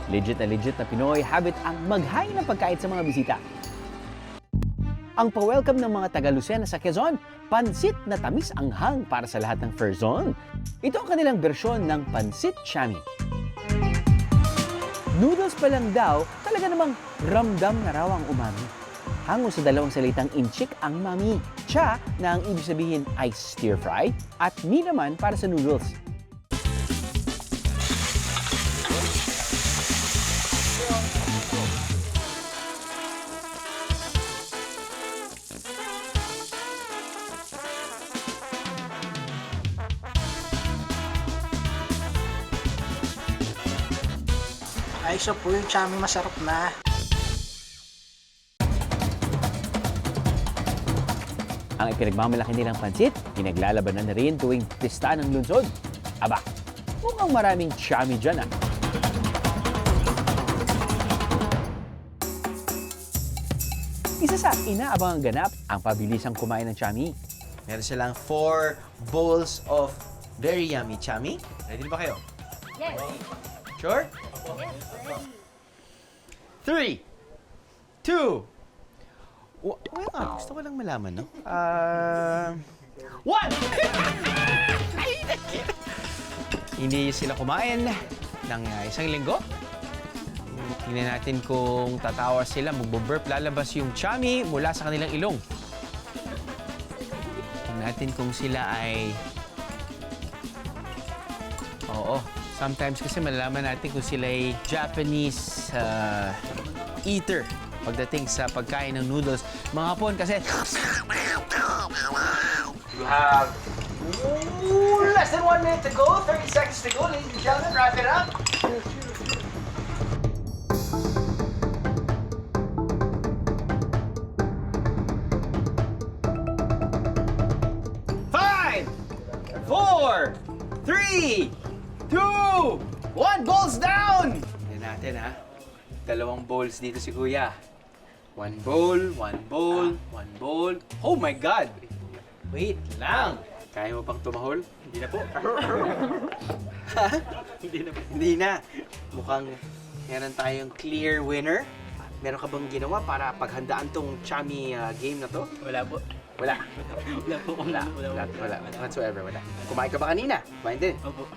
Legit na Pinoy habit ang maghain ng pagkain sa mga bisita. Ang pa-welcome ng mga taga-Lucena sa Quezon, pansit na tamis anghang para sa lahat ng Ferzon. Ito ang kanilang bersyon ng pansit chami. Noodles pa lang daw, talaga namang ramdam na raw ang umami. Hango sa dalawang salitang inchik ang mami. Cha na ang ibig sabihin ay stir-fry at mi naman para sa noodles. Ay, so po yung chami masarap na. Ang ipinagmamalaki nilang pansit, pinaglalabanan na rin tuwing pista ng lungsod. Aba, mukhang maraming chami dyan ah. Isa sa inaabangang ganap ang pabilisang kumain ng chami. Meron silang 4 bowls of very yummy chami. Ready na ba kayo? Yes. Sure? Yes, ready. 3, 2, gusto ko lang malaman, no? 1! Hindi sila kumain ng isang linggo. Tingnan natin kung tatawa sila, magbo-burp, lalabas yung chami mula sa kanilang ilong. Tingnan natin kung sila ay... Oo, sometimes kasi malalaman natin kung sila ay Japanese eater pagdating sa pagkain ng noodles. Mga Hapon kasi... You have less than 1 minute to go, 30 seconds to go, ladies and gentlemen, wrap it up. Five, 4, 3, 2, 1, bowls down! Tignan natin ha. 2 bowls dito si Kuya. 1 bowl, 1 bowl, 1 bowl. Oh my God! Wait lang! Kaya mo pang tumahol? Hindi na po. Hindi na po. Hindi na. Mukhang meron tayong clear winner. Meron ka bang ginawa para paghandaan tong chami game na to? Wala po. Wala. Wala po. Wala. Whatsoever, wala. Kumain ka ba kanina? Kumain din. Opo.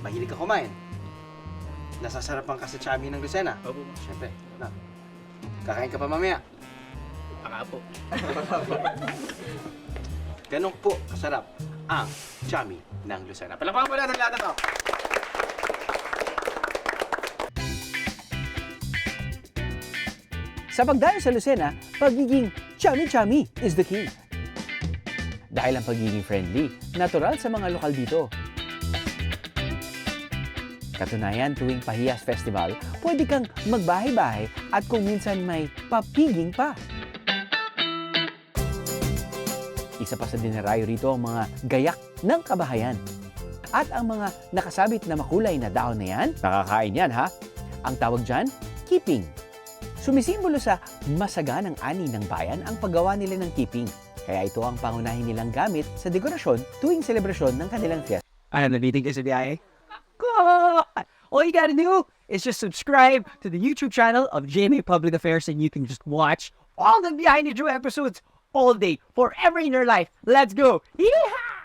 Mahilig ka kumain. Nasasarapan ka sa chami ng Lucena. Opo. Siyempre. Na. Kakain ka pa mamaya. Baka po. Ganun po kasarap ang chami ng Lucena. Palakpakan po natin lahat na to. Sa pagdayo sa Lucena, pagiging chami-chami is the key. Dahil ang pagiging friendly, natural sa mga lokal dito. Katunayan, tuwing Pahiyas Festival, pwede kang magbahay-bahay at kung minsan may papiging pa. Isa pa sa dinarayo rito ang mga gayak ng kabahayan. At ang mga nakasabit na makulay na dahon na yan, nakakain yan ha. Ang tawag dyan, keeping. Sumisimbolo sa masaganang ani ng bayan ang paggawa nila ng keeping. Kaya ito ang pangunahin nilang gamit sa dekorasyon tuwing selebrasyon ng kanilang fiesta. I am nabitig sa biyahe. God! All you gotta do is just subscribe to the YouTube channel of GMA Public Affairs and you can just watch all the Behind the Drew episodes all day, forever in your life. Let's go! Yeehaw!